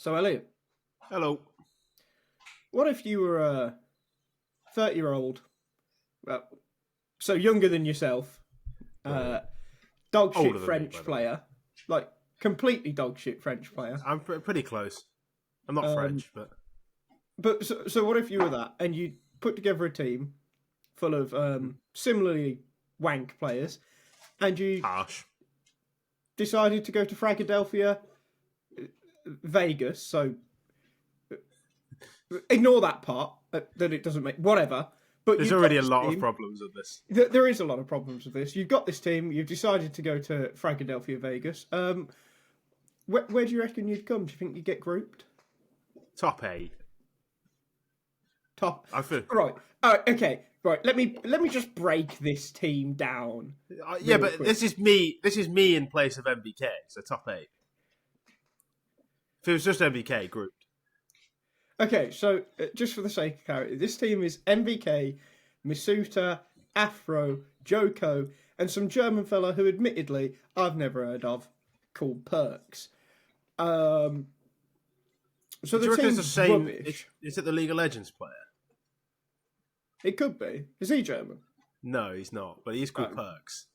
So, Elliot, Hello. what if you were a 30-year-old, well, so younger than yourself, Right. dog Older shit than me, French by the way. player, like completely dog shit French player? I'm pretty close. I'm not Um, French, but But so what if you were that and you put together a team full of similarly wank players, and you harsh. decided to go to Fragadelphia Vegas? So ignore that part that it doesn't make whatever. But There's you've already got a this lot team. of problems with this. There is a lot of problems with this. You've got this team. You've decided to go to Fragadelphia Vegas. Where do you reckon you'd come? Do you think you'd get grouped? Top 8. Top. I feel. Right. Okay. Right. Let me just break this team down. Yeah, real but quick. this is me. This is me in place of MBK. So top 8. If it was just MBK grouped. Okay. So just for the sake of clarity, this team is MVK, Misuta, Afro, Joko, and some German fella who, admittedly, I've never heard of, called Perks. So Do you the reckon it's team's the same? rubbish. Is it the League of Legends player? It could be. Is he German? No, he's not. But he's called Oh. Perks.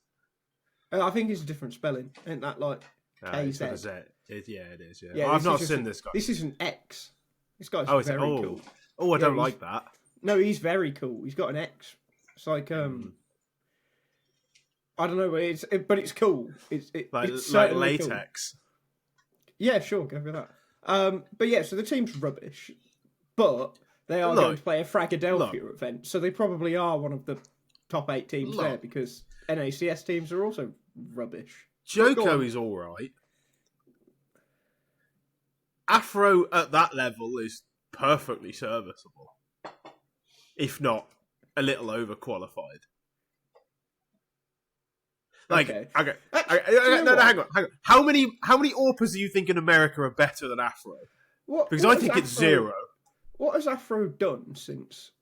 I think it's a different spelling. Ain't that like It's with a KZ? Z. Yeah, it is. Yeah. Yeah, I've this not is seen a- this guy. This is an X. This guy's Oh, it's very cool. Oh, I Yeah, don't he's- like that. No, he's very cool. He's got an X. It's like I don't know, but it's cool. It's Like certainly cool. latex. Yeah, sure, go with that. But yeah, so the team's rubbish, but they are going to play a Fragadelphia event, so they probably are one of the top 8 teams there because NACS teams are also rubbish. Go Joko on. is all right. Afro at that level is perfectly serviceable, if not a little overqualified. Like, Okay. okay, you know no, what? hang on. How many Orpas do you think in America are better than Afro? Because I think it's 0. What has Afro done since?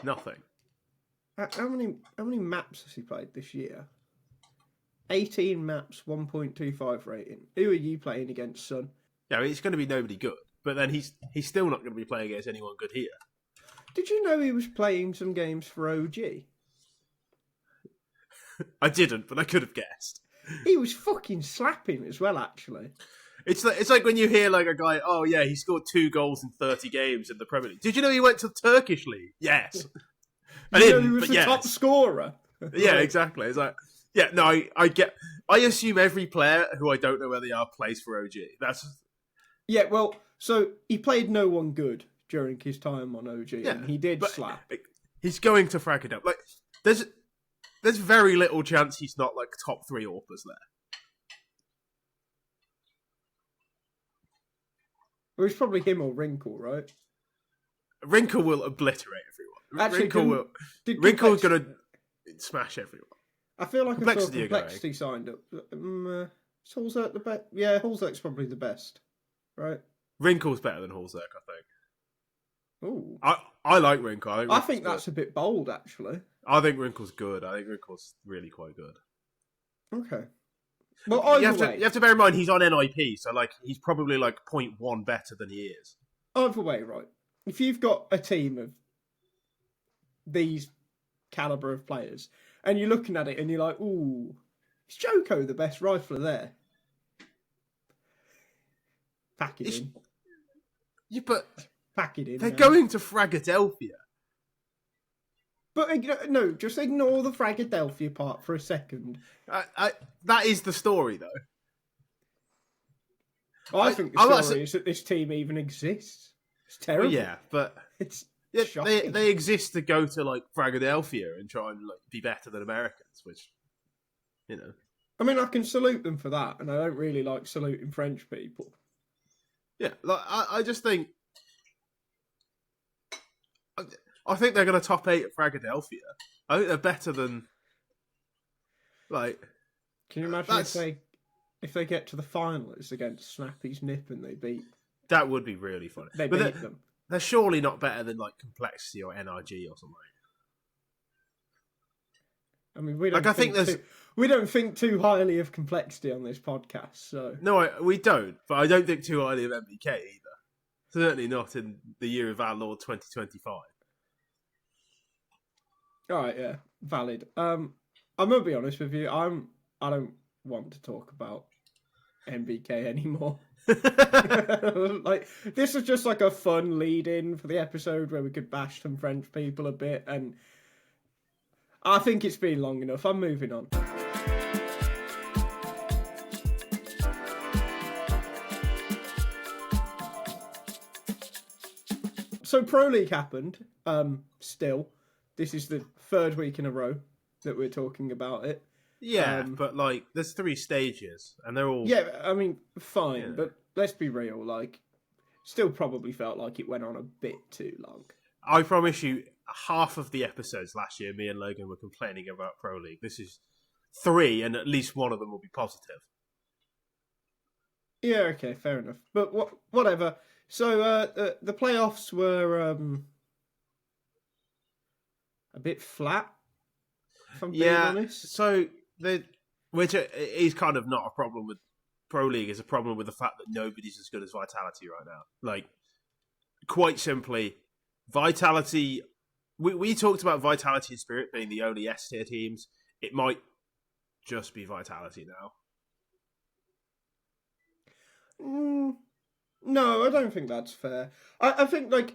Nothing. How many maps has he played this year? 18 maps, 1.25 rating. Who are you playing against, son? Yeah, it's going to be nobody good. But then he's still not going to be playing against anyone good here. Did you know he was playing some games for OG? I didn't, but I could have guessed. He was fucking slapping as well, actually. It's like when you hear like a guy, oh yeah, he scored 2 goals in 30 games in the Premier League. Did you know he went to the Turkish league? Yes. I You know didn't, he was but the yes. top scorer. Yeah, exactly. It's like, yeah, no, I assume every player who I don't know where they are plays for OG. That's Yeah, well, so he played no one good during his time on OG, and he did but slap. he's going to Fragadelphia. Like, there's very little chance he's not like top 3 Orpas there. Well, it's probably him or Wrinkle, right? Wrinkle will obliterate everyone. Actually, Wrinkle's going to smash everyone. I feel like Complexity I are saw Complexity signed up. Is Hulzerk the best? Yeah, Hulzerk's probably the best, right? Wrinkle's better than Hulzerk, I think. Ooh. I like Wrinkle. I think that's a bit bold, actually. I think Wrinkle's good. I think Wrinkle's really quite good. Okay. Well, either You have to bear in mind he's on NIP, so like he's probably like 0.1 better than he is. Either way, right? If you've got a team of these caliber of players, and you're looking at it and you're like, ooh, is Joko the best rifler there? Pack it in. Yeah, but Pack it in. they're man. going to Fragadelphia. But no, just ignore the Fragadelphia part for a second. That is the story, though. I think I'm the not story is that this team even exists. It's terrible. Yeah, but It's yeah, shocking. they exist to go to like Fragadelphia and try and like be better than Americans, which, you know. I mean, I can salute them for that, and I don't really like saluting French people. Yeah, like I just think. I think they're going to top 8 at Fragadelphia. I think they're better than. Like, Can you imagine if they get to the finals against Snappy's Nip and they beat that would be really funny. they But beat them? they're surely not better than like Complexity or NRG or something. I mean, we don't Like, I think there's- we don't think too highly of complexity on this podcast, so... No, we don't. But I don't think too highly of MBK either. Certainly not in the year of our Lord 2025. Alright, yeah. Valid. I'm gonna be honest with you, I don't want to talk about MBK anymore. Like, this is just like a fun lead-in for the episode where we could bash some French people a bit, and I think it's been long enough. I'm moving on. So Pro League happened. Still, this is the third week in a row that we're talking about it. Yeah, but like, there's 3 stages, and they're all... Yeah, I mean, fine, Yeah. but let's be real, like, still probably felt like it went on a bit too long. I promise you, half of the episodes last year, me and Logan were complaining about Pro League. This is 3, and at least one of them will be positive. Yeah, okay, fair enough. But whatever. So, the playoffs were a bit flat, if I'm being honest. So, which is kind of not a problem with Pro League, is a problem with the fact that nobody's as good as Vitality right now. Like, quite simply, Vitality... We talked about Vitality and Spirit being the only S-tier teams. It might just be Vitality now. No, I don't think that's fair. I think the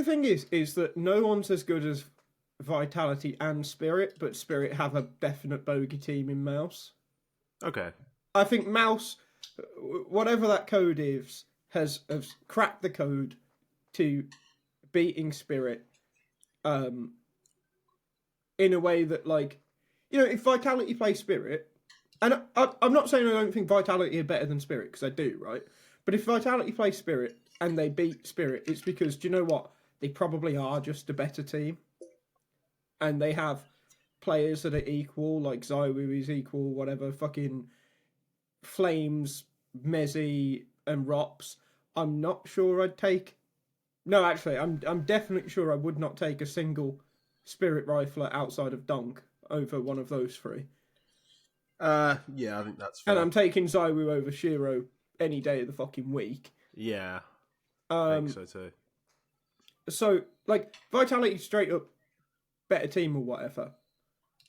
thing is that no one's as good as Vitality and Spirit, but Spirit have a definite bogey team in Mouse. Okay. I think Mouse, whatever that code is, has cracked the code to beating Spirit in a way that, like, you know, if Vitality play Spirit, and I'm not saying I don't think Vitality are better than Spirit, because I do, right? But if Vitality play Spirit and they beat Spirit, it's because, do you know what? They probably are just a better team. And they have players that are equal, like Zywoo is equal, whatever, fucking Flames, Mezzy, and Rops. I'm not sure I'd take... No, actually, I'm definitely sure I would not take a single Spirit Rifler outside of Dunk over one of those 3. Yeah, I think that's fair. And I'm taking Zywoo over Shiro any day of the fucking week. Yeah, I think so too. So, like, Vitality straight up better team or whatever.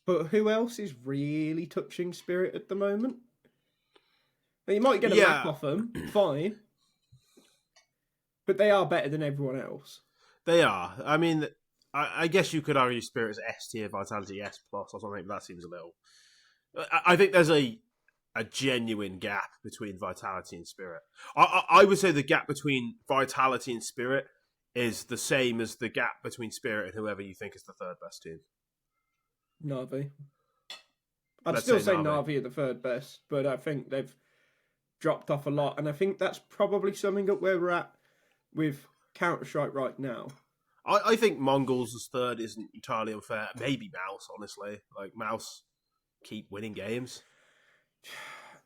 But who else is really touching Spirit at the moment? Now, you might get a map off them, fine. But they are better than everyone else. They are. I mean, I guess you could argue Spirit's S tier, Vitality S plus or something, but that seems a little... I think there's a genuine gap between Vitality and Spirit. I would say the gap between Vitality and Spirit is the same as the gap between Spirit and whoever you think is the 3rd best team. Na'Vi. I'd Let's still say say Na'Vi. Na'Vi are the 3rd best, but I think they've dropped off a lot, and I think that's probably summing up where we're at with Counter-Strike right now. I think Mongols as 3rd isn't entirely unfair. Maybe Mouse, honestly. Like, Mouse keep winning games.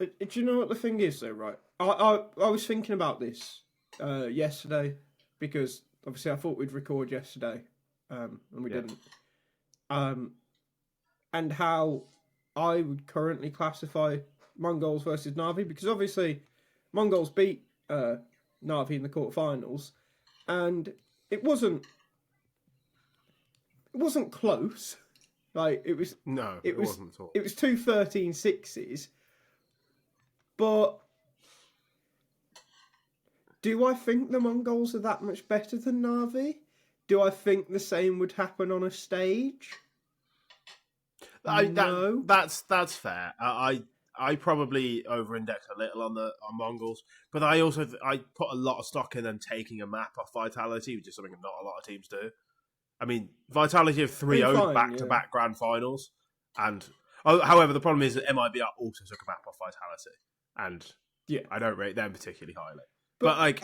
Do you know what the thing is, though, right? I was thinking about this yesterday, because obviously I thought we'd record yesterday, and we didn't. And how I would currently classify Mongols versus Na'Vi, because obviously Mongols beat Na'Vi in the quarterfinals, and it wasn't close. Like, it was... No, it wasn't at all. It was 2 13-6s, but do I think the Mongols are that much better than Na'Vi? Do I think the same would happen on a stage? No. That's fair. I probably over-index a little on Mongols, but I also I put a lot of stock in them taking a map off Vitality, which is something not a lot of teams do. I mean, Vitality have 3-0 back-to-back grand finals, and however, the problem is that MIBR also took a map off Vitality, and I don't rate them particularly highly. But like,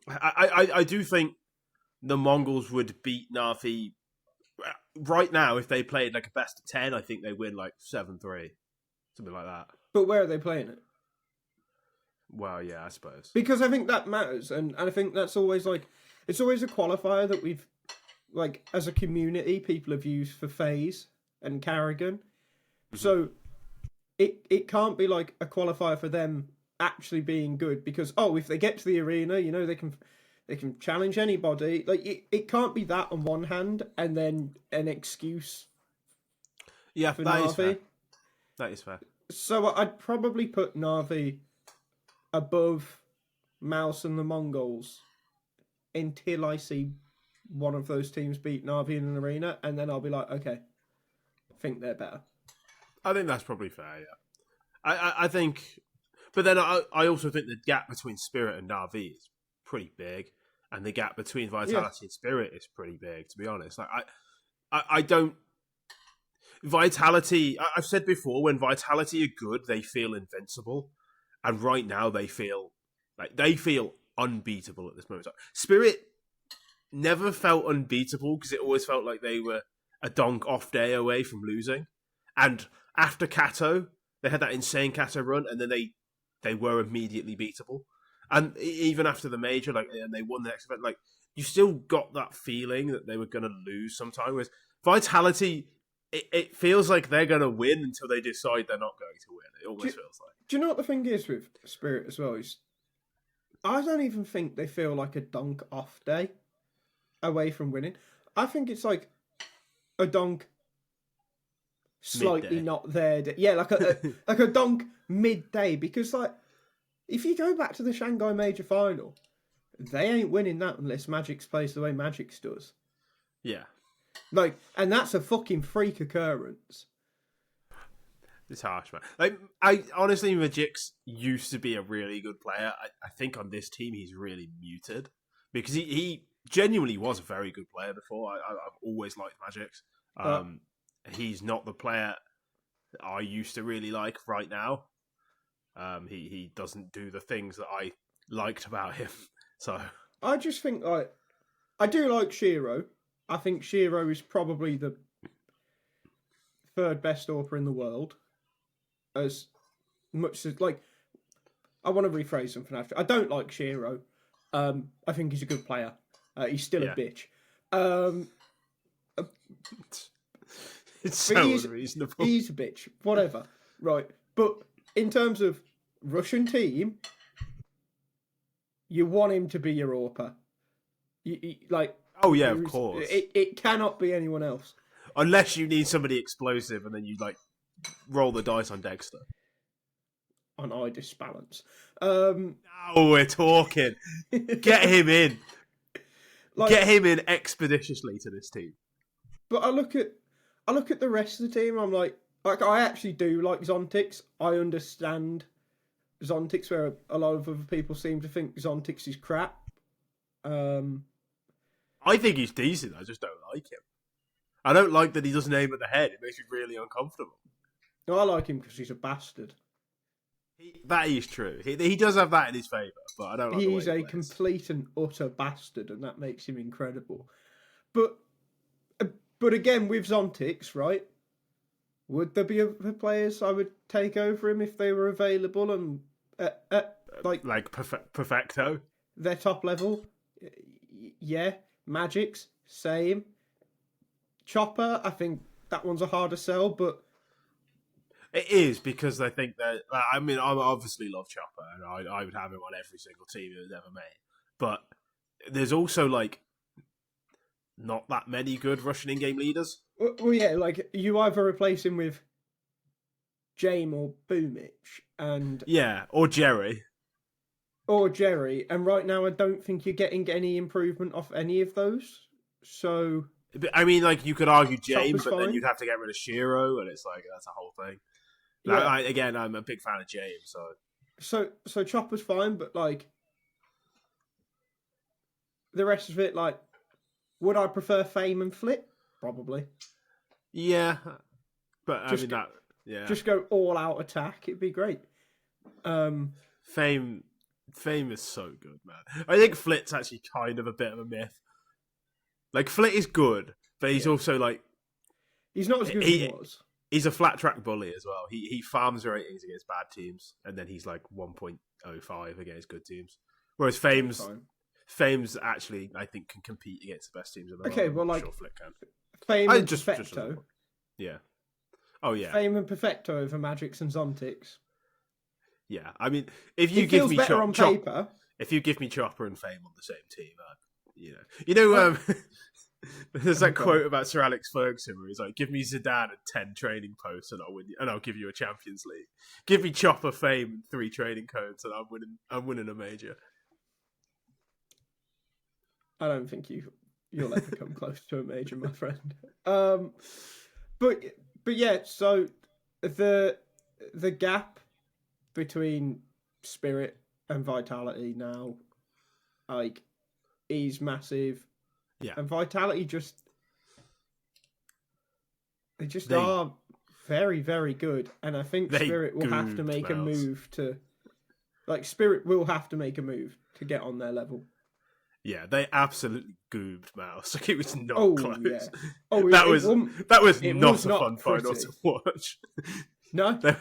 I do think the Mongols would beat Na'Vi right now if they played like a best of 10. I think they win like 7-3, something like that. But where are they playing it? Well, yeah, I suppose. Because I think that matters, and I think that's always like, it's always a qualifier that we've, like, as a community, people have used for FaZe and Carrigan. So it can't be like a qualifier for them actually being good because if they get to the arena, they can challenge anybody. Like it can't be that on one hand and then an excuse Yeah, for that is fair. Na'Vi. That is fair. So I'd probably put Na'Vi above Mouse and the Mongols until I see one of those teams beat Na'Vi in an arena, and then I'll be like, okay, I think they're better. I think that's probably fair, yeah. I think... But then I also think the gap between Spirit and Na'Vi is pretty big, and the gap between Vitality and Spirit is pretty big, to be honest. Like, I don't... Vitality... I've said before, when Vitality are good, they feel invincible, and right now they feel unbeatable at this moment. Spirit never felt unbeatable because it always felt like they were a donk off day away from losing. And after Kato, they had that insane Kato run, and then they were immediately beatable. And even after the major, and they won the next event, you still got that feeling that they were going to lose sometime. Whereas Vitality, it feels like they're going to win until they decide they're not going to win. It almost feels like. Do you know what the thing is with Spirit as well? Is I don't even think they feel like a donk off day away from winning. I think it's like a donk slightly Midday. not there. Yeah, like a donk midday, because if you go back to the Shanghai Major Final, they ain't winning that unless Magix plays the way Magix does. Yeah. And that's a fucking freak occurrence. It's harsh, man. I honestly, Magix used to be a really good player. I think on this team he's really muted because he genuinely was a very good player before. I've always liked Magix. He's not the player that I used to really like right now. He doesn't do the things that I liked about him. So I just think I do like Shiro. I think Shiro is probably the third best AWPer in the world. As much as I want to rephrase something after. I don't like Shiro. I think he's a good player. He's still a bitch. It's so unreasonable. He's a bitch. Whatever. Right. But in terms of Russian team, you want him to be your AWPer. Oh yeah, of course. It cannot be anyone else. Unless you need somebody explosive and then you roll the dice on Dexter. On eye disbalance. Now we're talking. Get him in. Get him in expeditiously to this team. But I look at the rest of the team. I'm like I actually do like Zontix. I understand Zontix, where a lot of other people seem to think Zontix is crap. I think he's decent. I just don't like him. I don't like that he doesn't aim at the head. It makes me really uncomfortable. No, I like him because he's a bastard. That is true. He does have that in his favour, but I don't like He's the way a complete and utter bastard, and that makes him incredible. But again, with Zontix, right? Would there be other players I would take over him if they were available and Perfecto? Their top level? Yeah. Magix, same. Chopper, I think that one's a harder sell, but it is because I think that. I mean, I obviously love Chopper, and I would have him on every single team it was ever made. But there's also not that many good Russian in-game leaders. Well, yeah, you either replace him with James or Boomich, and or Jerry. And right now I don't think you're getting any improvement off any of those. So I mean, you could argue James, Chopper's but then fine. you'd have to get rid of Shiro, and it's that's a whole thing. Yeah. I'm a big fan of James, so Chopper's fine, but the rest of it, would I prefer Fame and Flip? Probably. Yeah, but just go all out attack. It'd be great. Fame is so good, man. I think Flit's actually kind of a bit of a myth. Flit is good, but he's also he's not as good as he was. He's a flat track bully as well. He farms ratings against bad teams, and then he's 1.05 against good teams. Whereas Fame's actually, I think, can compete against the best teams in the world. Okay, well, sure Flit can. Fame and Perfecto. Yeah. Oh yeah, Fame and Perfecto over Magix and Zontics. yeah. I mean, if you It give feels me better on paper. if you give me Chopper and Fame on the same team, you know, there's that quote about Sir Alex Ferguson where he's like, "Give me Zidane and 10 training posts, and I'll win, and I'll give you a Champions League. Give me Chopper, Fame, and 3 training codes, and I'm winning a major." I don't think you'll ever come close to a major, my friend. But yeah, so the gap between Spirit and Vitality now, like, is massive. Yeah, and Vitality they are very, very good, and I think Spirit will have to make a move to, like, Spirit will have to make a move to get on their level. Yeah, they absolutely goobed Mouse. Like, it was not close. Yeah. Oh, that was not a fun final to watch. No, there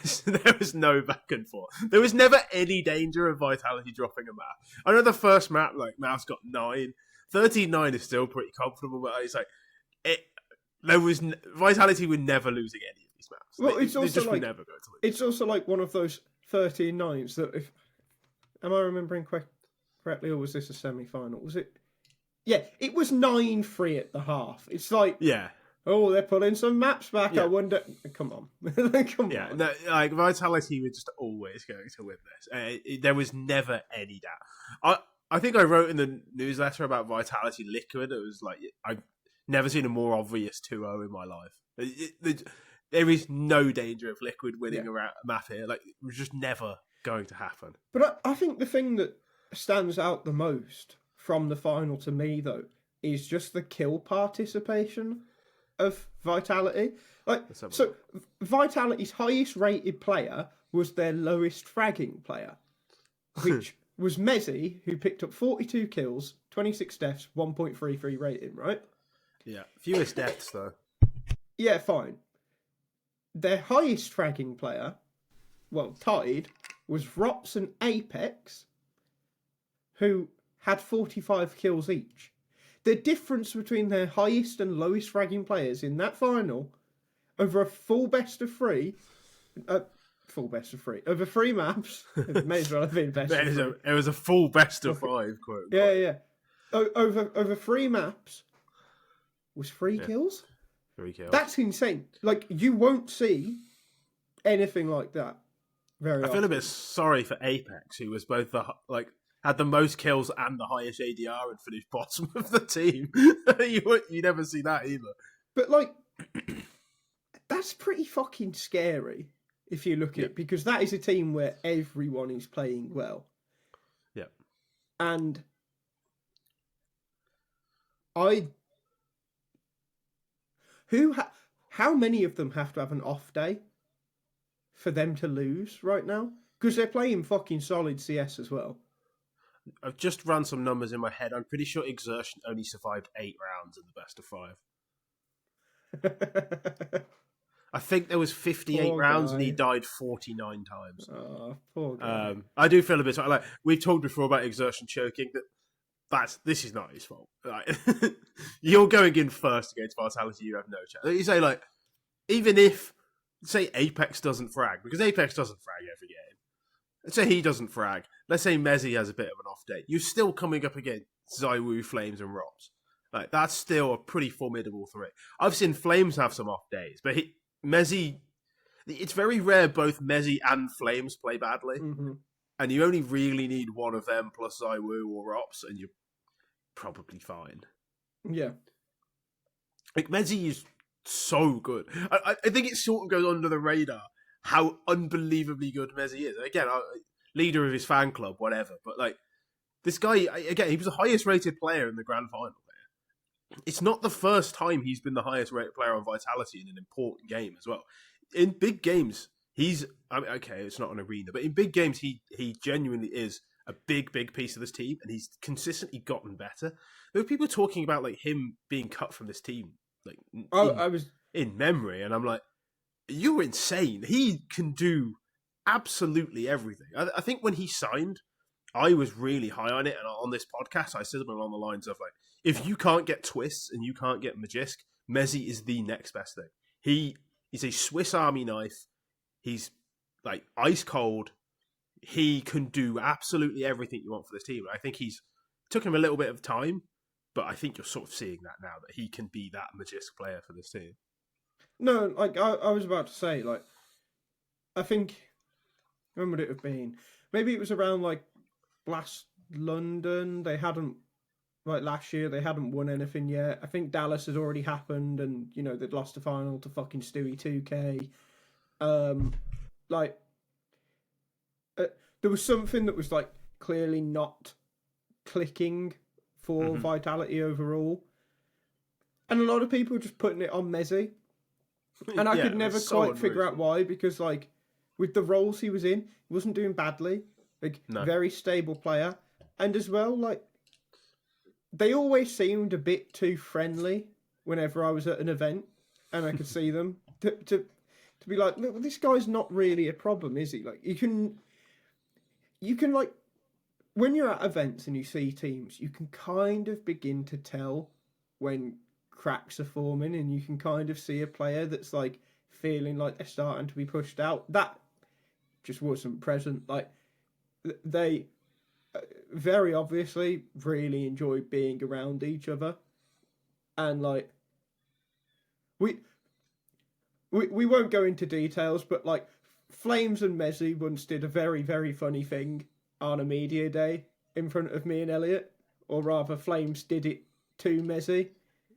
was no back and forth. There was never any danger of Vitality dropping a map. I know the first map, like, Mouse got 9. 13-9 is still pretty comfortable, but it's like Vitality were never losing any of these maps. Well, it's also just like, never going to lose. It's also like one of those 13-9s that, if am I remembering correctly, or was this a semi-final? Was it? Yeah, it was 9-3 at the half. It's like, yeah. Oh, they're pulling some maps back. Yeah. I wonder. Come on, come on. No, like, Vitality were just always going to win this. There was never any doubt. I think I wrote in the newsletter about Vitality Liquid. It was like, I've never seen a more obvious 2-0 in my life. There is no danger of Liquid winning a map here. Like, it was just never going to happen. But I think the thing that stands out the most from the final to me, though, is just the kill participation of Vitality. Like, so Vitality's highest rated player was their lowest fragging player, which was Mezzi, who picked up 42 kills, 26 deaths, 1.33 rating, right? Yeah, fewest deaths, though. Yeah, fine. Their highest fragging player, well, tied, was Rops and Apex, who had 45 kills each. The difference between their highest and lowest fragging players in that final, over a full best of 3, over 3 maps. It may as well have been best of 3. It was a full best of 5, quote. Yeah. Over 3 maps was 3 kills. 3 kills. That's insane. Like, you won't see anything like that very often. I feel a bit sorry for Apex, who was both had the most kills and the highest ADR and finished bottom of the team. You never see that either. But, like, that's pretty fucking scary if you look at it, because that is a team where everyone is playing well. Yeah. And how many of them have to have an off day for them to lose right now? Because they're playing fucking solid CS as well. I've just run some numbers in my head. I'm pretty sure Exertion only survived 8 rounds in the best of 5. I think there was 58 rounds and he died 49 times. Oh, poor guy. I do feel a bit sorry. Like, we've talked before about Exertion choking. This is not his fault. Like, you're going in first against Vitality. You have no chance. You say, like, even if, say, Apex doesn't frag, because Apex doesn't frag every game. Let's say he doesn't frag. Let's say Mezzi has a bit of an off day. You're still coming up against Zywoo, Flames, and Rops. Like, that's still a pretty formidable threat. I've seen Flames have some off days, but Mezzi, it's very rare both Mezzi and Flames play badly. Mm-hmm. And you only really need one of them plus Zywoo or Rops, and you're probably fine. Yeah. Like, Mezzi is so good. I think it sort of goes under the radar how unbelievably good Mezzi is. Again, leader of his fan club, whatever. But, like, this guy, again, he was the highest rated player in the grand final. It's not the first time he's been the highest rated player on Vitality in an important game as well. In big games, it's not an arena, but in big games, he genuinely is a big piece of this team, and he's consistently gotten better. There were people talking about, like, him being cut from this team, like, in memory, and I'm like, you're insane. He can do absolutely everything. I think when he signed, I was really high on it, and on this podcast, I said along the lines of, like, if you can't get twists and you can't get Magisk, Mezzi is the next best thing. He's a Swiss Army knife. He's like ice cold. He can do absolutely everything you want for this team. I think took him a little bit of time, but I think you're sort of seeing that now, that he can be that Magisk player for this team. No, like I was about to say, like I think when would it have been? Maybe it was around like BLAST London. They hadn't like last year. They hadn't won anything yet. I think Dallas had already happened, and they'd lost the final to fucking Stewie 2K. Like there was something that was like clearly not clicking for Vitality overall, and a lot of people were just putting it on Messi. And I could never quite figure out why, because like with the roles he was in, he wasn't doing badly. Like very stable player, and as well like they always seemed a bit too friendly whenever I was at an event, and I could see them to be like, look, this guy's not really a problem, is he? Like you can like when you're at events and you see teams, you can kind of begin to tell when cracks are forming, and you can kind of see a player that's like feeling like they're starting to be pushed out. That just wasn't present. Like they very obviously really enjoyed being around each other, and like we won't go into details, but like Flames and Messi once did a very, very funny thing on a media day in front of me and Elliott, or rather Flames did it to Messi.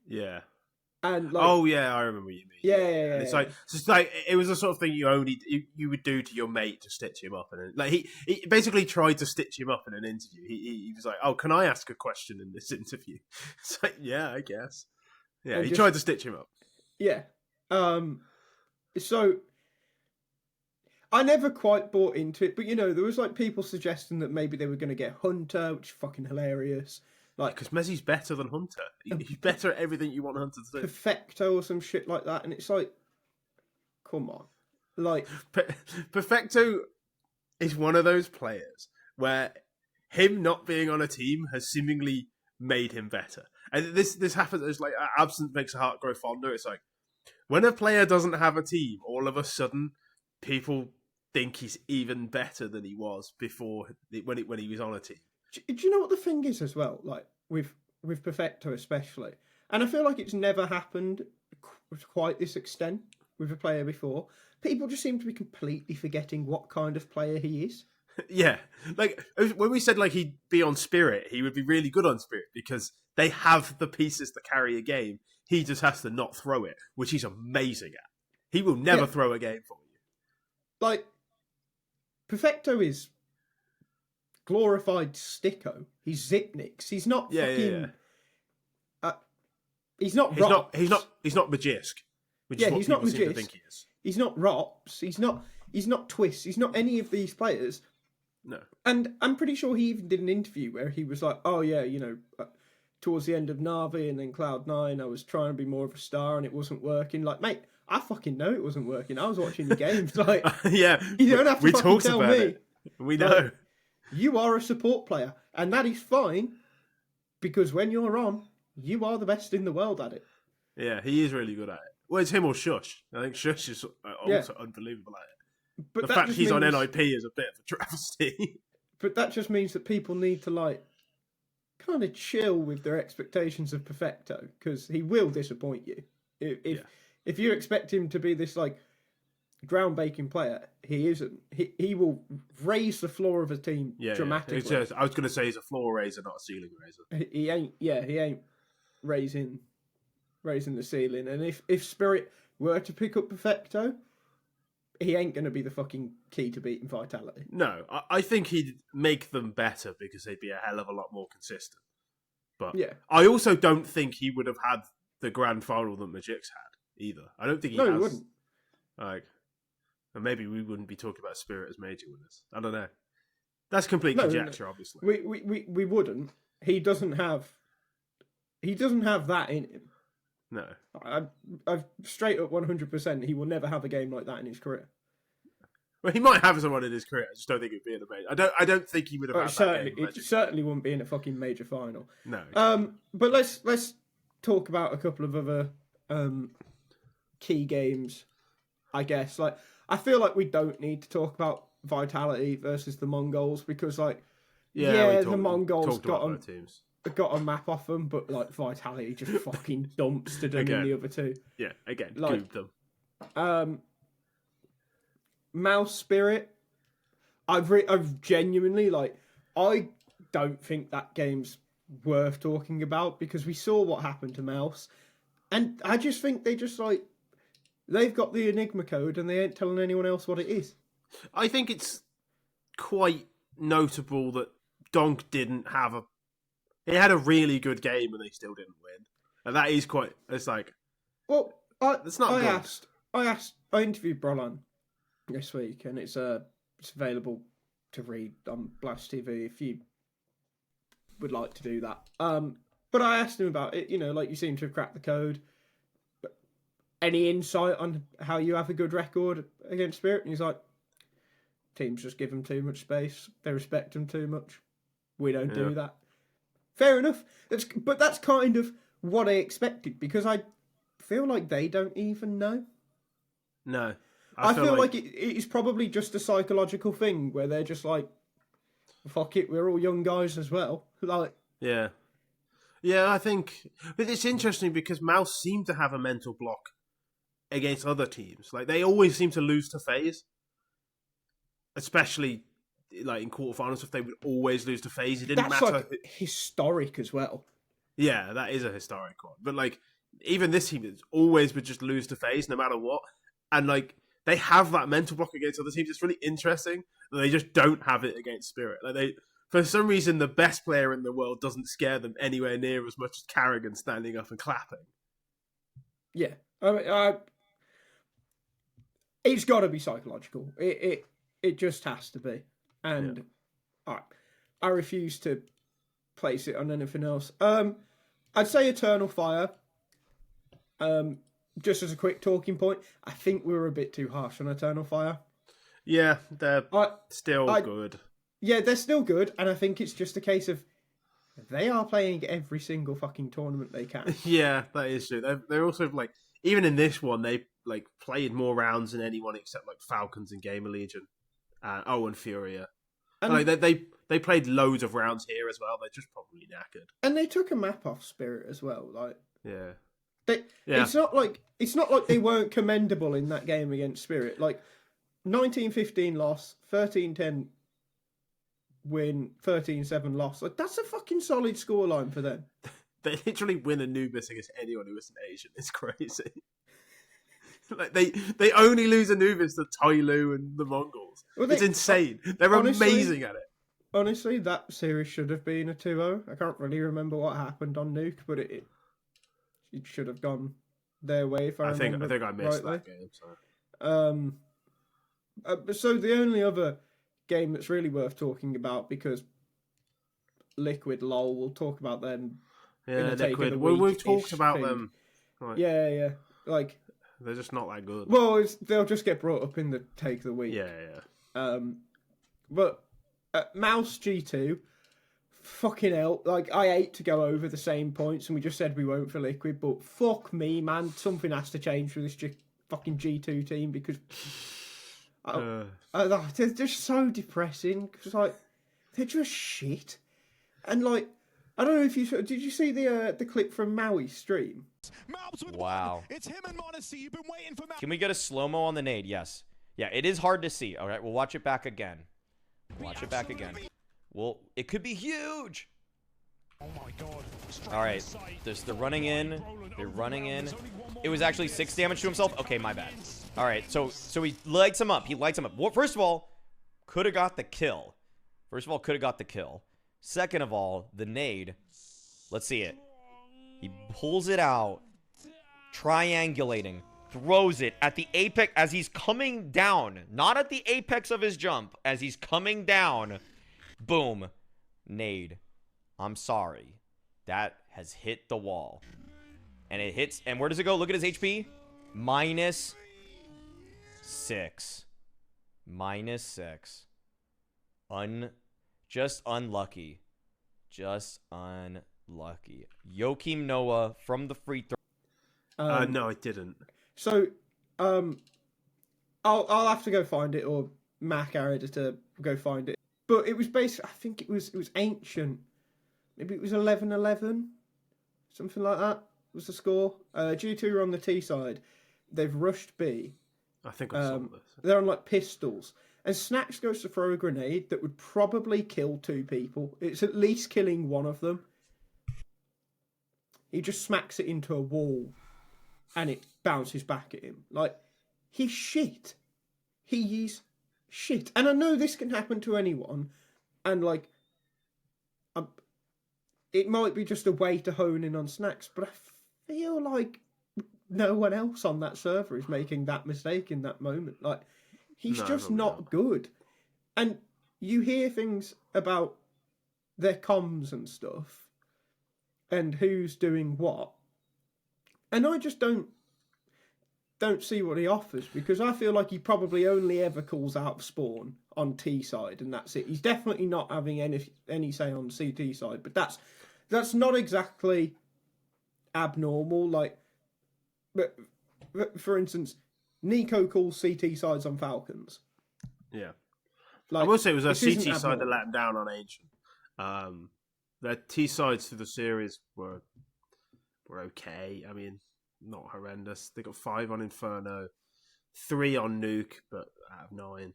Yeah. And like, oh yeah, I remember what you mean. Yeah. And it's like it was the sort of thing you would do to your mate to stitch him up, and like he basically tried to stitch him up in an interview. He was like, "Oh, can I ask a question in this interview?" It's like, yeah, I guess. Yeah, and he tried to stitch him up. Yeah. So I never quite bought into it, but there was like people suggesting that maybe they were going to get Hunter, which is fucking hilarious. Like, because Messi's better than Hunter. He's better at everything you want Hunter to do. Perfecto or some shit like that, and it's like, come on. Like, Perfecto is one of those players where him not being on a team has seemingly made him better. And this happens, it's like absence makes a heart grow fonder. It's like, when a player doesn't have a team, all of a sudden, people think he's even better than he was before when he was on a team. Do you know what the thing is as well? Like with Perfecto especially, and I feel like it's never happened to quite this extent with a player before. People just seem to be completely forgetting what kind of player he is. Yeah, like when we said like he'd be on Spirit, he would be really good on Spirit because they have the pieces to carry a game. He just has to not throw it, which he's amazing at. He will never throw a game for you. Like Perfecto is glorified Sticko. He's Zipnix. He's not fucking. He's not. He's not Magisk. He's not Magisk. Think he is. He's not Rops. He's not Twist. He's not any of these players. No. And I'm pretty sure he even did an interview where he was like, "Oh yeah, towards the end of Navi and then Cloud9, I was trying to be more of a star and it wasn't working." Like, mate, I fucking know it wasn't working. I was watching the games. Like, yeah, you don't have to fucking tell me. It. We know. You are a support player, and that is fine, because when you're on, you are the best in the world at it. Yeah, he is really good at it. Well, it's him or Shush. I think Shush is also unbelievable at it. But the fact he's on NIP is a bit of a travesty. But that just means that people need to, like, kind of chill with their expectations of Perfecto, because he will disappoint you. If you expect him to be this, like, ground-breaking player, he isn't. He will raise the floor of a team dramatically. Yeah. I was going to say he's a floor raiser, not a ceiling raiser. He ain't raising the ceiling. And if Spirit were to pick up Perfecto, he ain't going to be the fucking key to beating Vitality. No, I think he'd make them better because they'd be a hell of a lot more consistent. But I also don't think he would have had the grand final that Magic's had either. I don't think he has. No, he wouldn't. Like, and maybe we wouldn't be talking about Spirit as major winners. I don't know. That's complete conjecture, obviously. We wouldn't. He doesn't have that in him. No. I've straight up 100%. He will never have a game like that in his career. Well, he might have someone in his career. I just don't think it'd be in a major. I don't think he would have had that game. It certainly wouldn't be in a fucking major final. No. But let's talk about a couple of other key games I guess. Like, I feel like we don't need to talk about Vitality versus the Mongols because, like, the Mongols talked about both teams. got a map off them, but like Vitality just fucking dumpstered them in the other two. Yeah, again, like, gooped them. Mouse Spirit. I've genuinely like. I don't think that game's worth talking about because we saw what happened to Mouse, and I just think they've got the Enigma code and they ain't telling anyone else what it is. I think it's quite notable that Donk didn't have a. He had a really good game and they still didn't win, and that is quite. It's like, well, it's not. I interviewed Brolan this week, and it's available to read on Blast TV if you would like to do that. But I asked him about it. You know, like, you seem to have cracked the code. But any insight on how you have a good record against Spirit? And he's like, teams just give them too much space. They respect them too much. We don't do that. Fair enough. But that's kind of what I expected because I feel like they don't even know. No. I feel like it is probably just a psychological thing where they're just like, fuck it, we're all young guys as well. Like, yeah, I think, but it's interesting because Mouse seem to have a mental block against other teams. Like, they always seem to lose to FaZe, especially like in quarterfinals. If they would always lose to FaZe, it didn't matter. That's like historic as well. Yeah, that is a historic one. But like, even this team always would just lose to FaZe no matter what, and like. They have that mental block against other teams. It's really interesting that they just don't have it against Spirit. Like, for some reason, the best player in the world doesn't scare them anywhere near as much as Carrigan standing up and clapping. Yeah, I mean, it's got to be psychological. It just has to be. And I refuse to place it on anything else. I'd say Eternal Fire. Just as a quick talking point, I think we were a bit too harsh on Eternal Fire. Yeah, they're still good. Yeah, they're still good, and I think it's just a case of they are playing every single fucking tournament they can. Yeah, that is true. They're also, like, even in this one, they like played more rounds than anyone except like Falcons and Gamer Legion, and Furia. And like, they played loads of rounds here as well. They're just probably knackered. And they took a map off Spirit as well. Like, yeah. It's not like they weren't commendable in that game against Spirit. Like 19-15 loss, 13-10 win, 13-7 loss. Like, that's a fucking solid scoreline for them. They literally win Anubis against anyone who isn't Asian. It's crazy. Like, they only lose Anubis to Tyloo and the Mongols. Well, it's insane. They're amazing at it. Honestly, that series should have been a 2-0. I can't really remember what happened on Nuke, but it should have gone their way if I remember. I think I missed rightly. that game. So. So the only other game that's really worth talking about, because Liquid LOL, we'll talk about them. Yeah, Liquid. We've talked about them. Right. Yeah. Like, they're just not that good. Well, they'll just get brought up in the Take of the Week. Yeah. But Mouse G2. Fucking hell, like, I hate to go over the same points, and we just said we won't for Liquid, but fuck me, man, something has to change for this fucking G2 team, because they're just so depressing, because, like, they're just shit. And, like, I don't know if did you see the clip from Maui's stream? Wow. It's him and Modesty. You've been waiting for Can we get a slow-mo on the nade? Yes. Yeah, it is hard to see. All right, we'll watch it back again. Watch it back again. Well, it could be huge. Oh my god. All right, they're running in. They're running in. It was actually 6 damage to himself. Okay, my bad. All right, so he lights him up. Well, first of all, could have got the kill. Second of all, the nade. Let's see it. He pulls it out, triangulating, throws it at the apex as he's coming down. Not at the apex of his jump, as he's coming down. Boom. Nade. I'm sorry. That has hit the wall. And it hits. And where does it go? Look at his HP. -6. -6. Just unlucky. Joachim Noah from the free throw. No, it didn't. So, I'll have to go find it, or Mac, our editor, go find it. But it was basically, I think it was ancient. Maybe it was 11-11, something like that was the score. G2 were on the T side. They've rushed B. I think I saw this. They're on like pistols. And Snax goes to throw a grenade that would probably kill 2 people. It's at least killing one of them. He just smacks it into a wall and it bounces back at him. Like, he's shit. He's shit. And I know this can happen to anyone. And like, it might be just a way to hone in on Snax, but I feel like no one else on that server is making that mistake in that moment. Like, he's just not good. And you hear things about their comms and stuff and who's doing what. And I just don't see what he offers, because I feel like he probably only ever calls out Spawn on T side and that's it. He's definitely not having any say on CT side, but that's not exactly abnormal. Like, but for instance, Nico calls CT sides on Falcons. Yeah. Like, I will say it was a CT abnormal. side that let him down on Ancient. Their T sides through the series were okay. I mean, not horrendous. They got 5 on Inferno, 3 on Nuke, but out of 9,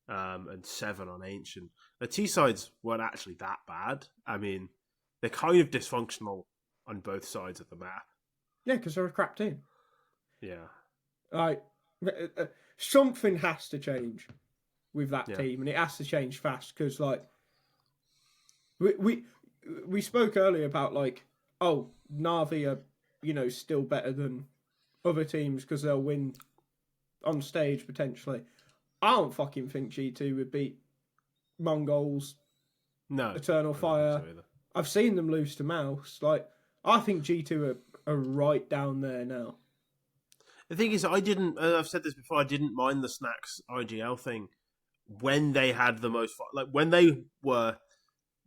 and 7 on Ancient. The T sides weren't actually that bad. I mean, they're kind of dysfunctional on both sides of the map. Yeah, because they're a crap team. Yeah. Like, something has to with that team, and it has to change fast, because like we spoke earlier about like, oh, Na'Vi are, you know, still better than other teams because they'll win on stage potentially. I don't fucking think G2 would beat Mongols. No, Eternal Fire. So I've seen them lose to Mouse. Like, I think G2 are right down there now. The thing is, I've said this before, I didn't mind the Snax IGL thing when they had the most, like, when they were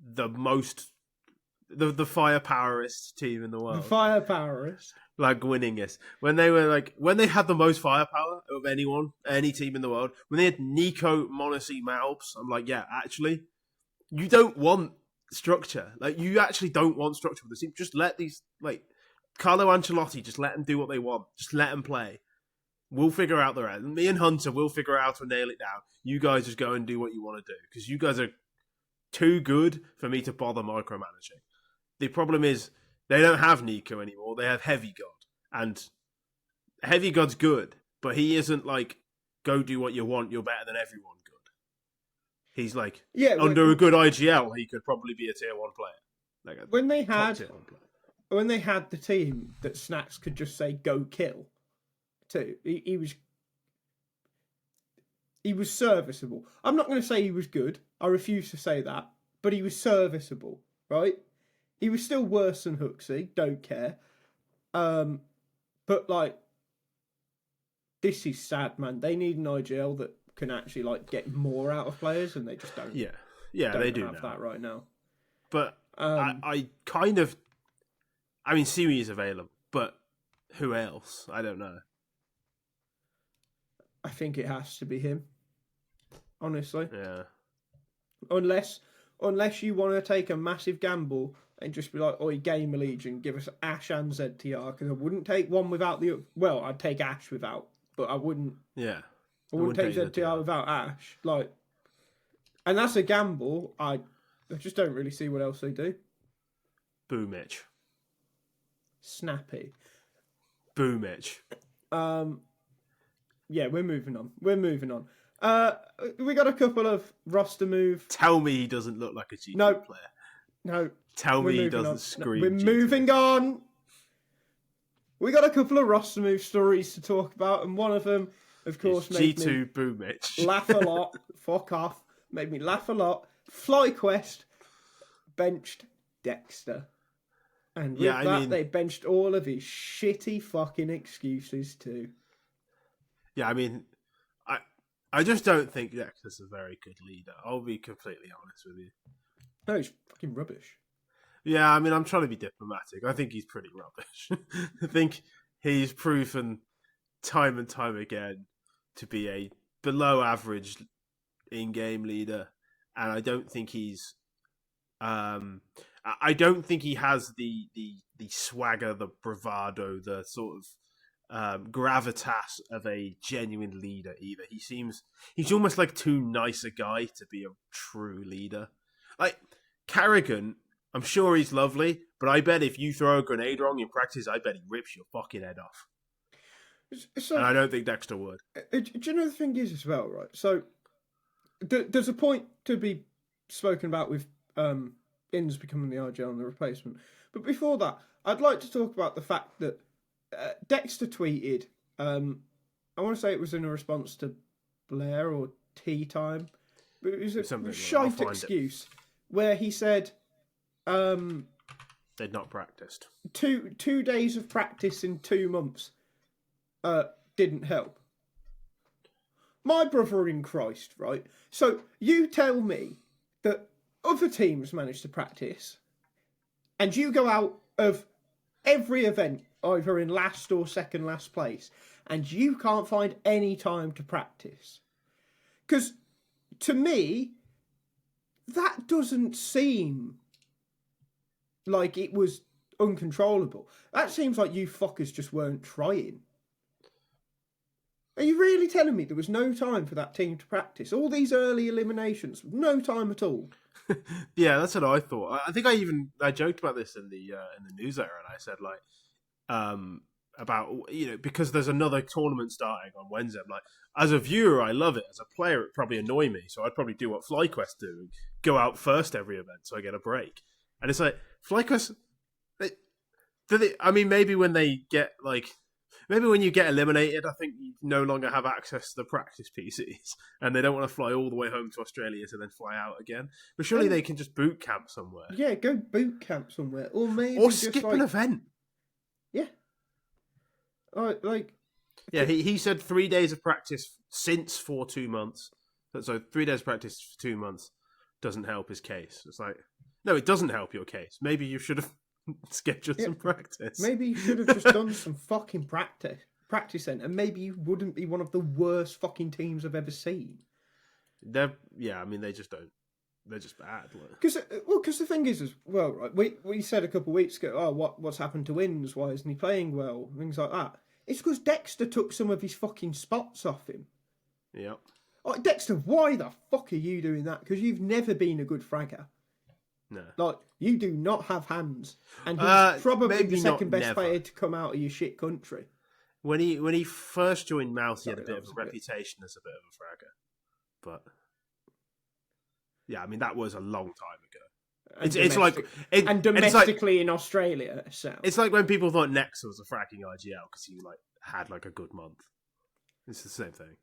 the most, the firepowerist team in the world. The firepowerist. Like, winningest. When they had the most firepower of anyone, any team in the world, when they had Nico, Monacy, Malps, I'm like, yeah, actually, you don't want structure. Like, you actually don't want structure with this team. Just let these, like, Carlo Ancelotti, just let them do what they want. Just let them play. We'll figure out the rest. Me and Hunter will figure out how to nail it down. You guys just go and do what you want to do, because you guys are too good for me to bother micromanaging. The problem is they don't have Nico anymore. They have Heavy God. And Heavy God's good, but he isn't like, go do what you want, you're better than everyone good. He's like, under a good IGL, he could probably be a tier 1 player. Like when they had the team that Snax could just say, go kill, too, he was serviceable. I'm not going to say he was good. I refuse to say that. But he was serviceable, right? He was still worse than Hooksy. Don't care. But, like, this is sad, man. They need an IGL that can actually, like, get more out of players, and they just don't. Yeah, don't they do have that right now. But I kind of... I mean, Simi is available, but who else? I don't know. I think it has to be him. Honestly. Yeah. Unless you want to take a massive gamble and just be like, oi, Gamer Legion, give us Ash and ZTR, because I wouldn't take one without the... Well, I'd take Ash without, but I wouldn't... Yeah. I wouldn't take ZTR without Ash. Like, and that's a gamble. I just don't really see what else they do. Boo Mitch. Snappy. Boo Mitch. Yeah, we're moving on. We got a couple of roster move. Tell me he doesn't look like a G2 player. No. Tell me he doesn't scream. We're moving on. We got a couple of roster move stories to talk about, and one of them, of course, made G2 me Boo Mitch. laugh a lot. Fuck off. Made me laugh a lot. FlyQuest benched Dexter. And with they benched all of his shitty fucking excuses too. Yeah, I mean, I just don't think Dexter's a very good leader. I'll be completely honest with you. No, he's fucking rubbish. Yeah, I mean, I'm trying to be diplomatic. I think he's pretty rubbish. I think he's proven time and time again to be a below average in-game leader, and I don't think he's. I don't think he has the swagger, the bravado, the sort of gravitas of a genuine leader either. He's almost like too nice a guy to be a true leader. Like Carrigan, I'm sure he's lovely, but I bet if you throw a grenade wrong in practice, I bet he rips your fucking head off. So, and I don't think Dexter would. Do you know the thing is as well, right? So there's a point to be spoken about with Inns becoming the RGL and the replacement. But before that, I'd like to talk about the fact that Dexter tweeted, I want to say it was in a response to Blair or Tea Time, but it was a shite excuse where he said they'd not practiced. 2 days of practice in 2 months didn't help. My brother in Christ, right? So you tell me that other teams manage to practice and you go out of every event either in last or second last place and you can't find any time to practice. Because to me, that doesn't seem like it was uncontrollable. That seems like you fuckers just weren't trying. Are you really telling me there was no time for that team to practice? All these early eliminations, no time at all. Yeah, that's what I thought. I think I joked about this in the newsletter, and I said like about because there's another tournament starting on Wednesday. I'm like, as a viewer, I love it. As a player, it probably annoy me, so I'd probably do what FlyQuest do and go out first every event so I get a break. And it's like FlyQuest. I mean, maybe when they get maybe when you get eliminated, I think you no longer have access to the practice PCs, and they don't want to fly all the way home to Australia to then fly out again. But surely they can just boot camp somewhere. Yeah, go boot camp somewhere, or maybe or just skip an event. Yeah. Yeah, he said 3 days of practice for 2 months. So 3 days of practice for 2 months doesn't help his case. It's like, no, it doesn't help your case. Maybe you should have scheduled some practice. Maybe you should have just done some fucking practice then, and maybe you wouldn't be one of the worst fucking teams I've ever seen. They're they just don't. They're just bad. Because the thing is well, right? We said a couple of weeks ago, what's happened to Inns? Why isn't he playing well? Things like that. It's because Dexter took some of his fucking spots off him. Yep. Like, Dexter, why the fuck are you doing that? Because you've never been a good fragger. No. Like, you do not have hands. And he's probably the second best player to come out of your shit country. When he first joined Mouse, he had a bit of a reputation as a bit of a fragger. But, yeah, I mean, that was a long time ago. It's like... and domestically in Australia. So. It's like when people thought Nexa was a fragging IGL because he had a good month. It's the same thing.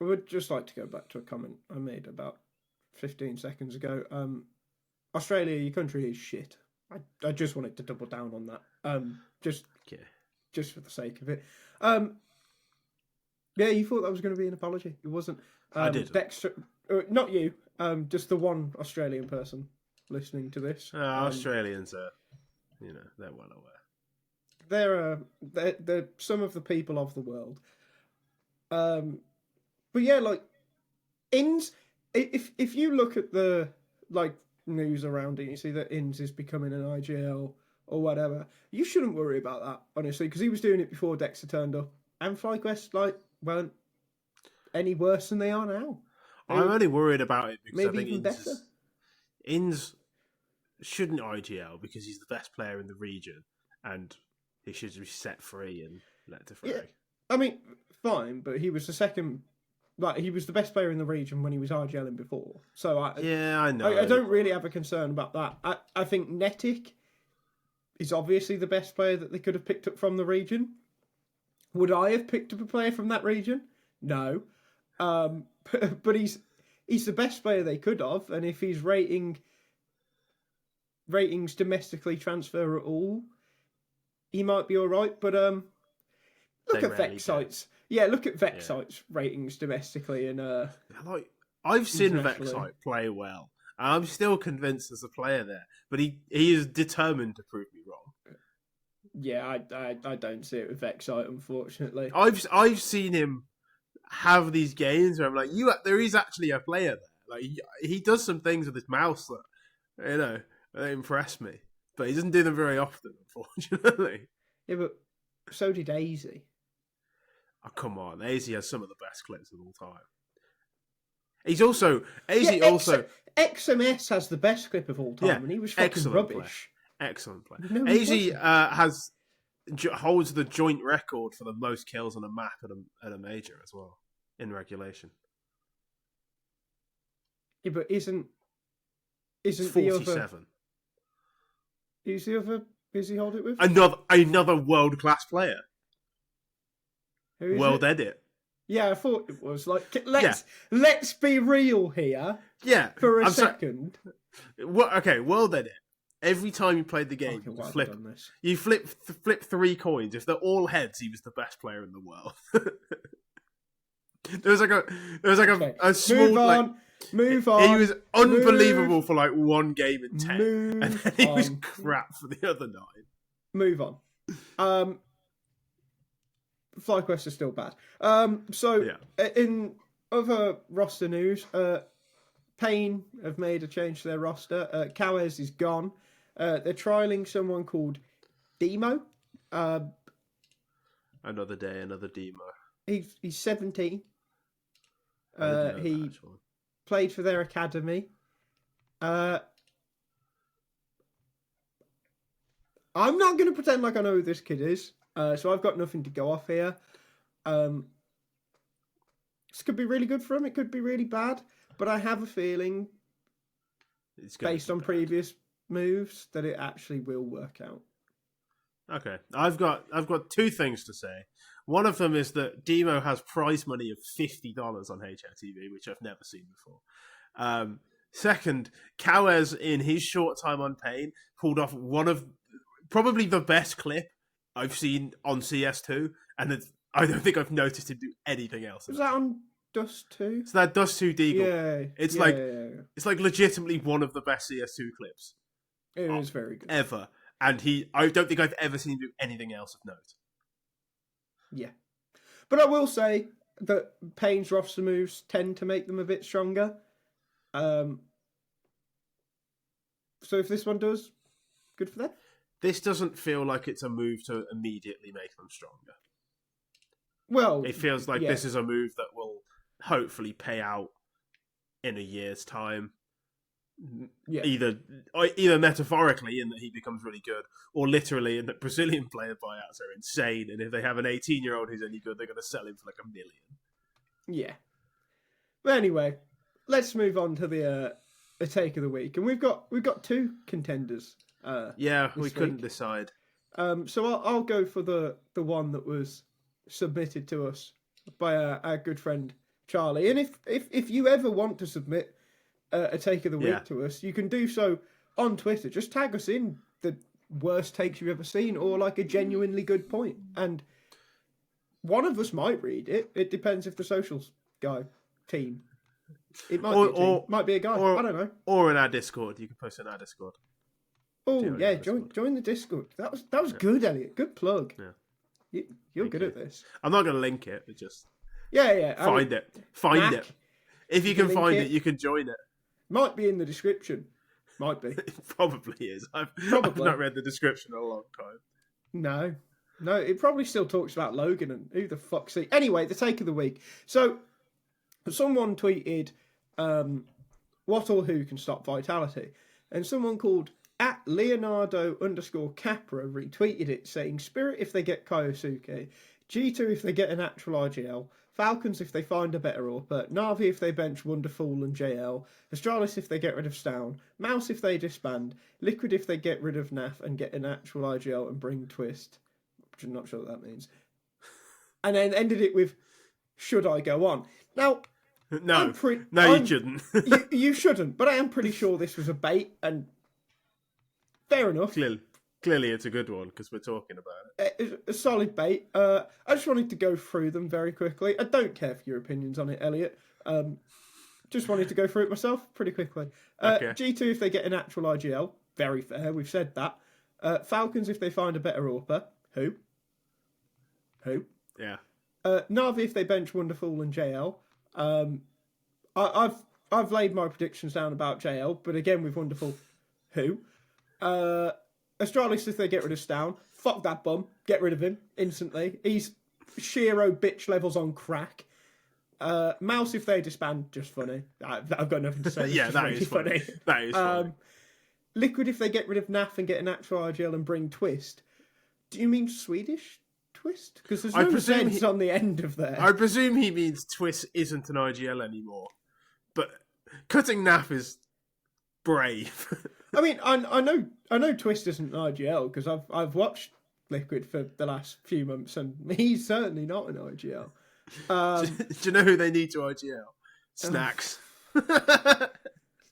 I would just like to go back to a comment I made about 15 seconds ago. Australia, your country is shit. I just wanted to double down on that. Just for the sake of it. Yeah, you thought that was going to be an apology. It wasn't. I did. Dexter, not you. Just the one Australian person listening to this. Australians are, they're well They're aware. they're some of the people of the world. But yeah, Inns. If you look at the news around it, you see that Inns is becoming an IGL or whatever. You shouldn't worry about that, honestly, because he was doing it before Dexter turned up, and FlyQuest weren't any worse than they are now. I'm only worried about it because maybe I think even better. Inns shouldn't IGL because he's the best player in the region, and he should be set free and let to frag. Yeah. I mean, fine, but he was the second. He was the best player in the region when he was RGLing before. So I know. I don't really have a concern about that. I think Netic is obviously the best player that they could have picked up from the region. Would I have picked up a player from that region? No. But he's the best player they could have, and if his ratings domestically transfer at all, he might be all right. But look at Vexite's. Yeah, look at Vexite's ratings domestically and I've seen Vexite play well. I'm still convinced there's a player there, but he is determined to prove me wrong. Yeah, I don't see it with Vexite, unfortunately. I've seen him have these games where I'm like, there is actually a player there. Like he does some things with his mouse that that impress me, but he doesn't do them very often, unfortunately. Yeah, but so did AZ. Oh, come on, AZ has some of the best clips of all time. He's also XMS has the best clip of all time, and he was fucking rubbish. Excellent play. No, AZ holds the joint record for the most kills on a map at a major as well in regulation. Yeah, but isn't 47? The other? Who's the other? Who's he hold it with? Another world class player. Who is World it? Edit. Yeah, I thought it was. Like, let's be real here. Yeah, for a second. Okay, World Edit. Every time you played the game, you flip 3 coins. If they're all heads, he was the best player in the world. there was like a small Move on. He was unbelievable for like 1 game in 10, and then he was crap for the other 9. Move on. FlyQuest is still bad. In other roster news, Pain have made a change to their roster. Kauez is gone. They're trialing someone called Demo. Another day, another Demo. He's 17. He played for their academy. I'm not going to pretend like I know who this kid is. So I've got nothing to go off here. This could be really good for him. It could be really bad. But I have a feeling, based on previous moves, that it actually will work out. Okay, I've got 2 things to say. One of them is that Demo has prize money of $50 on HRTV, which I've never seen before. Second, Kauez, in his short time on Pain, pulled off one of probably the best clip I've seen on CS2, and I don't think I've noticed him do anything else. Was that on Dust 2? It's that Dust 2 Deagle. Yeah. It's like legitimately one of the best CS2 clips. It was very good. Ever. And I don't think I've ever seen him do anything else of note. Yeah. But I will say that Pain's roster moves tend to make them a bit stronger. So if this one does, good for them. This doesn't feel like it's a move to immediately make them stronger. Well, it feels like this is a move that will hopefully pay out in a year's time. Yeah. Either metaphorically in that he becomes really good, or literally in that Brazilian player buyouts are insane, and if they have an 18-year-old who's any good, they're going to sell him for like $1 million. Yeah. But anyway, let's move on to the take of the week, and we've got 2 contenders. We couldn't decide. So I'll go for the one that was submitted to us by our good friend Charlie. And if you ever want to submit a take of the week to us, you can do so on Twitter. Just tag us in the worst takes you've ever seen, or like a genuinely good point, and one of us might read it. It depends if the socials team. It might be a team. Might be a guy. I don't know. Or in our Discord. You can post in our Discord. Oh yeah, join the Discord. That was good, Elliot. Good plug. Yeah. You're good at this. I'm not going to link it, but just find it. If you can find it, you can join it. Might be in the description. Might be. It probably is. I've not read the description in a long time. No. It probably still talks about Logan and who the fuck's he. Anyway, the take of the week. So, someone tweeted, what or who can stop Vitality? And someone called @Leonardo_Capra retweeted it saying, Spirit if they get Kaiosuke, G2 if they get an actual RGL, Falcons if they find a better AWP, Na'Vi if they bench Wonderful and JL, Astralis if they get rid of Stown, Mouse if they disband, Liquid if they get rid of NAF and get an actual IGL and bring Twist. Which I'm not sure what that means. And then ended it with, should I go on? Now, no, you shouldn't. you shouldn't, but I am pretty sure this was a bait, and fair enough. Clearly it's a good one, because we're talking about it. It's a solid bait. I just wanted to go through them very quickly. I don't care for your opinions on it, Elliot. Just wanted to go through it myself pretty quickly. Okay. G2 if they get an actual IGL. Very fair, we've said that. Falcons if they find a better AWPer. Who? Yeah. Navi if they bench Wonderful and JL. I've laid my predictions down about JL, but again with Wonderful, who? Astralis if they get rid of Stown. Fuck that bum. Get rid of him instantly. He's Shiro bitch levels on crack. Mouse if they disband, just funny. I've got nothing to say. Yeah, that is funny. That is funny. Liquid if they get rid of NAF and get an actual RGL and bring Twist. Do you mean Swedish Twist? Because there's no sense on the end of there. I presume he means Twist isn't an IGL anymore. But cutting NAF is brave. I mean, I know Twist isn't an IGL because I've watched Liquid for the last few months and he's certainly not an IGL. Do you know who they need to IGL? Snax.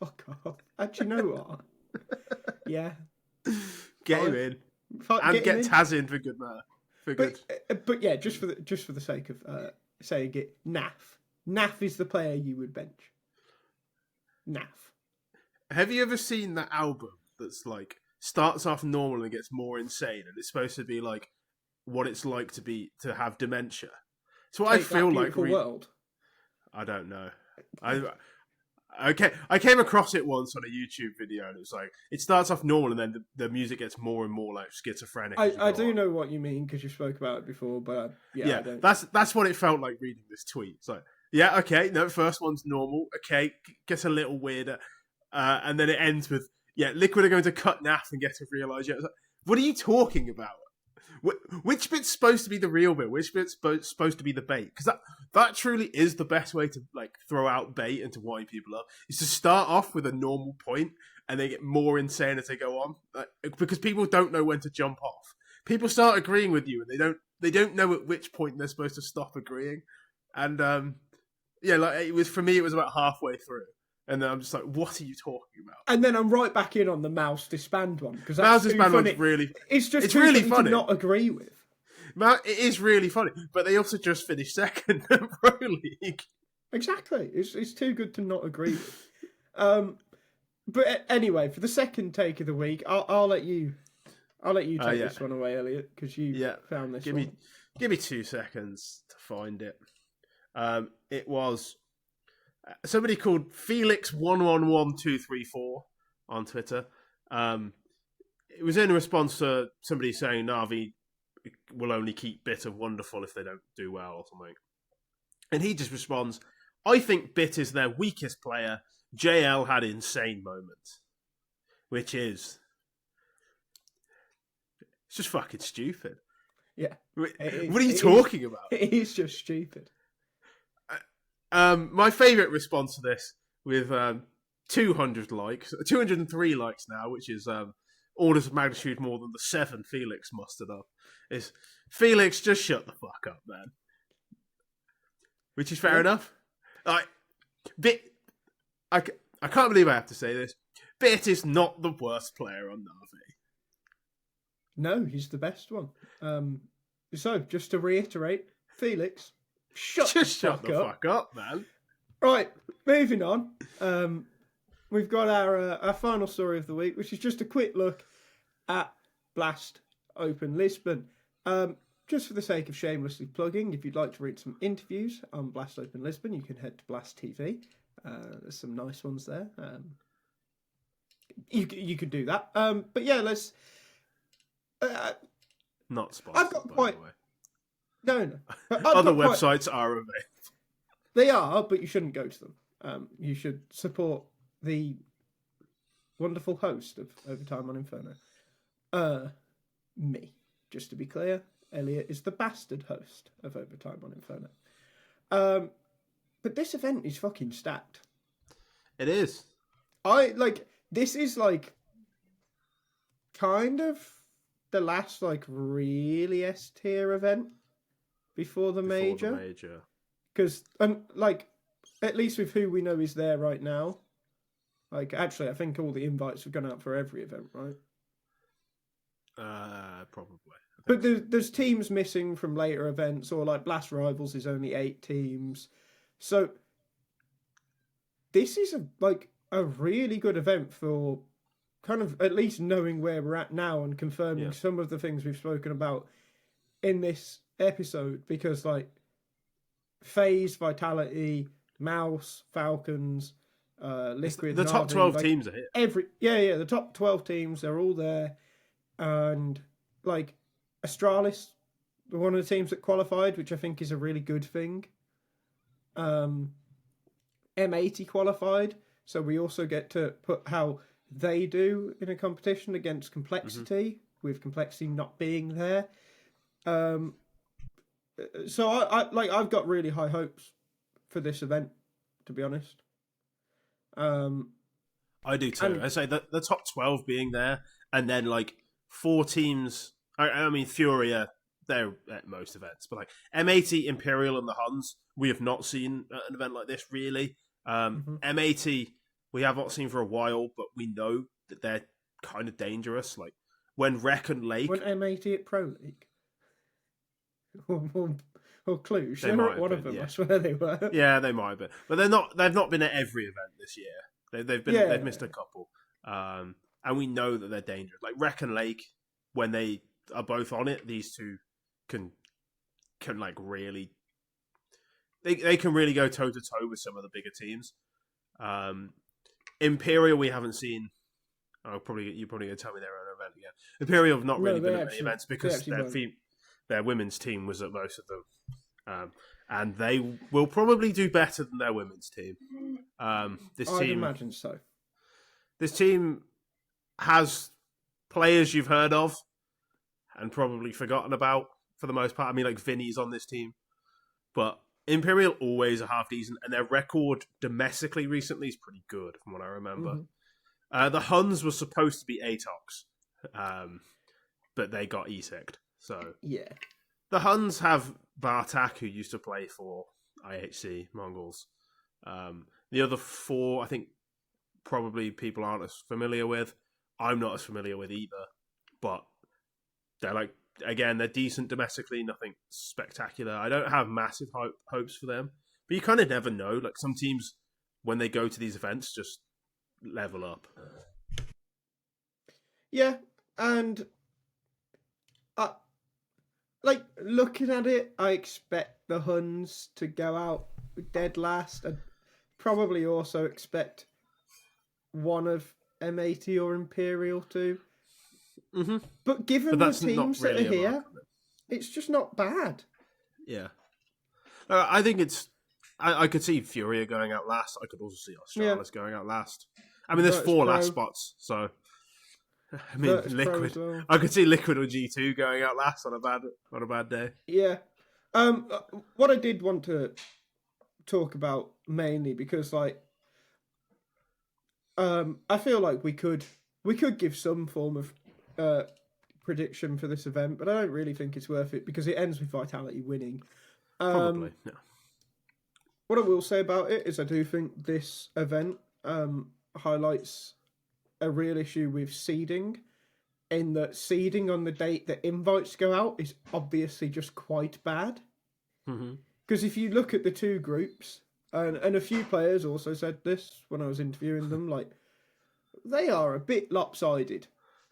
Fuck off. Actually, you know what? Yeah. Get him in. And get Taz in for good matter. But yeah, just for the sake of saying it, NAF. NAF is the player you would bench. NAF. Have you ever seen that album that's like starts off normal and gets more insane, and it's supposed to be like what it's like to have dementia? So I feel like world. I don't know. I came across it once on a YouTube video, and it was like it starts off normal, and then the music gets more and more like schizophrenic. I do know what you mean because you spoke about it before, but yeah, that's what it felt like reading this tweet. It's like, yeah, okay, no, first one's normal, okay, gets a little weirder, and then it ends with, yeah, Liquid are going to cut NAF and get to realise. Yeah, like, what are you talking about? Which bit's supposed to be the real bit? Which bit's supposed to be the bait? Because that truly is the best way to like throw out bait and to wind people up. Is to start off with a normal point and they get more insane as they go on. Because people don't know when to jump off. People start agreeing with you and they don't know at which point they're supposed to stop agreeing. And yeah, like it was for me, it was about halfway through. And then I'm just like, what are you talking about? And then I'm right back in on the Mouse disband one. Because Mouse disband one's really... It's really funny to not agree with. It is really funny. But they also just finished second in Pro League. Exactly. It's too good to not agree with. But anyway, for the second take of the week, I'll let you take this one away, Elliot, because you found this one. Give me 2 seconds to find it. It was... somebody called Felix111234 on Twitter. It was in response to somebody saying Navi will only keep Bit of Wonderful if they don't do well or something. And he just responds, I think Bit is their weakest player. JL had insane moments. Which is... it's just fucking stupid. Yeah. What are you talking about? It is just stupid. My favourite response to this, with 203 likes now, which is orders of magnitude more than the 7 Felix mustered up, is Felix, just shut the fuck up, man. Which is fair enough. I can't believe I have to say this. Bit is not the worst player on Navi. No, he's the best one. So, just to reiterate, Felix... Shut the fuck up, man. Right, moving on. We've got our final story of the week, which is just a quick look at BLAST Open Lisbon. Just for the sake of shamelessly plugging, if you'd like to read some interviews on BLAST Open Lisbon, you can head to BLAST TV. There's some nice ones there. You could do that. But yeah, let's... not sponsored, by the way. No. Other websites are available. They are, but you shouldn't go to them. You should support the wonderful host of Overtime on Inferno. Me. Just to be clear, Elliot is the bastard host of Overtime on Inferno. But this event is fucking stacked. It is. This is kind of the last really S tier event. Before the major. Because, at least with who we know is there right now. Actually, I think all the invites have gone out for every event, right? Probably. But there's teams missing from later events, or Blast Rivals is only 8 teams. So, this is a really good event for kind of at least knowing where we're at now and confirming some of the things we've spoken about in this episode, because FaZe, Vitality, Mouse, Falcons, Liquid. The top Na'Vi, 12 like, teams are here. the top 12 teams, they're all there. And like Astralis were one of the teams that qualified, which I think is a really good thing. M80 qualified, so we also get to put how they do in a competition against Complexity, with Complexity not being there. So I've got really high hopes for this event, to be honest. I do too. I say the top 12 being there, and then like 4 teams. I mean, Furia, they're at most events, but like M80, Imperial, and the Huns, we have not seen at an event like this really. M80, we have not seen for a while, but we know that they're kind of dangerous. Like when Rec and Lake, when M80 at Pro League, or Cluj, they they were might at one have of them. been, yeah. I swear they were. Yeah, they might have been, but they're not. They've not been at every event this year. They've missed a couple, and we know that they're dangerous. Like Rec and Lake, when they are both on it, these two can like really. They can really go toe to toe with some of the bigger teams. Imperial, we haven't seen. You're probably going to tell me they're on an event again. Imperial have not really been at many events because their women's team was at most of them, and they will probably do better than their women's team. I'd imagine so. This team has players you've heard of and probably forgotten about for the most part. I mean, like Vinny's on this team, but Imperial always are half decent, and their record domestically recently is pretty good, from what I remember. The Huns were supposed to be ATOX, but they got ESEC'd. So yeah, the Huns have Bartak, who used to play for IHC Mongols. The other 4, I think, probably people aren't as familiar with. I'm not as familiar with either, but they're like. Again, they're decent domestically, nothing spectacular. I don't have massive hopes for them. But you kind of never know. Like some teams, when they go to these events, just level up. Yeah, and like looking at it, I expect the Huns to go out dead last. I'd probably also expect one of M80 or Imperial to. But given the teams that are here, it's just not bad. Yeah. I think it's... I could see Furia going out last. I could also see Australis going out last. I mean, there's 4 last spots, so... I mean, Liquid... Well. I could see Liquid or G2 going out last on a bad day. Yeah. What I did want to talk about mainly, because, like... I feel like we could give some form of prediction for this event, but I don't really think it's worth it because it ends with Vitality winning. Probably, no. What I will say about it is I do think this event highlights a real issue with seeding, in that seeding on the date that invites go out is obviously just quite bad. Because if you look at the 2 groups, and a few players also said this when I was interviewing them, like, they are a bit lopsided.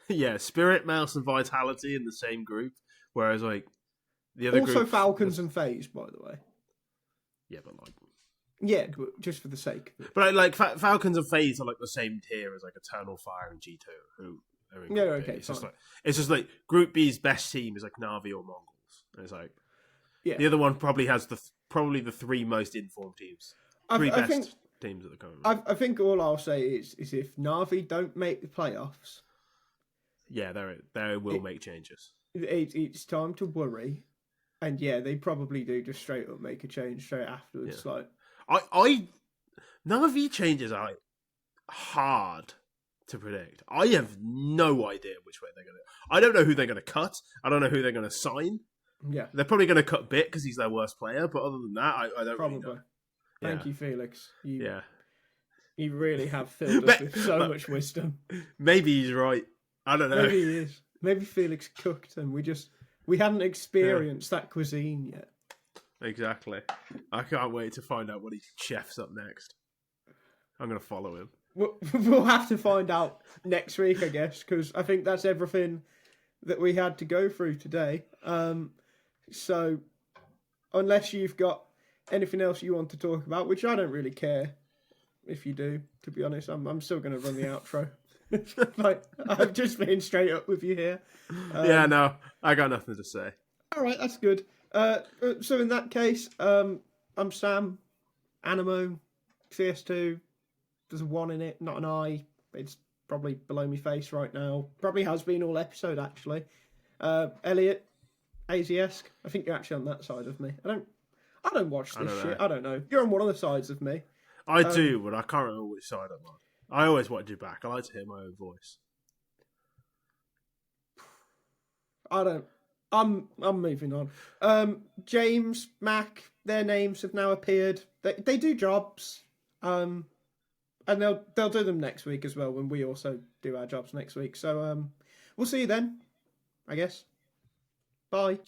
Yeah, Spirit, Mouse, and Vitality in the same group, whereas like the other also group, Falcons and FaZe, by the way. Yeah, but like but just for the sake. But like Falcons and FaZe are like the same tier as like Eternal Fire and G2, who are in Group B. It's just like Group B's best team is like Na'Vi or Mongols. And it's like the other one probably has the 3 most informed teams, 3 best teams at the current. I think all I'll say is if Na'Vi don't make the playoffs. Yeah, they will make changes. It's time to worry, and they probably do just straight up make a change straight afterwards. Yeah. Like, Na'Vi changes are hard to predict. I have no idea which way they're going to. I don't know who they're going to cut. I don't know who they're going to sign. Yeah, they're probably going to cut Bit because he's their worst player. But other than that, I don't really know. Thank you, Felix. You You really have filled us with so much wisdom. Maybe he's right. I don't know. Maybe he is. Maybe Felix cooked and we hadn't experienced that cuisine yet. Exactly. I can't wait to find out what he chefs up next. I'm going to follow him. We'll have to find out next week, I guess, because I think that's everything that we had to go through today. So, unless you've got anything else you want to talk about, which I don't really care if you do, to be honest. I'm still going to run the outro. Like, I'm just being straight up with you here. Yeah, no, I got nothing to say. All right, that's good. So in that case, I'm Sam, Animo, CS2. There's a 1 in it, not an I. It's probably below my face right now. Probably has been all episode, actually. Elliott, AZS. I think you're actually on that side of me. I don't watch this shit. I don't know. You're on one of the sides of me. I do, but I can't remember which side I'm on. I always watch you back. I like to hear my own voice. I'm moving on. James, Mac, their names have now appeared. They do jobs. And they'll do them next week as well when we also do our jobs next week. So we'll see you then, I guess. Bye.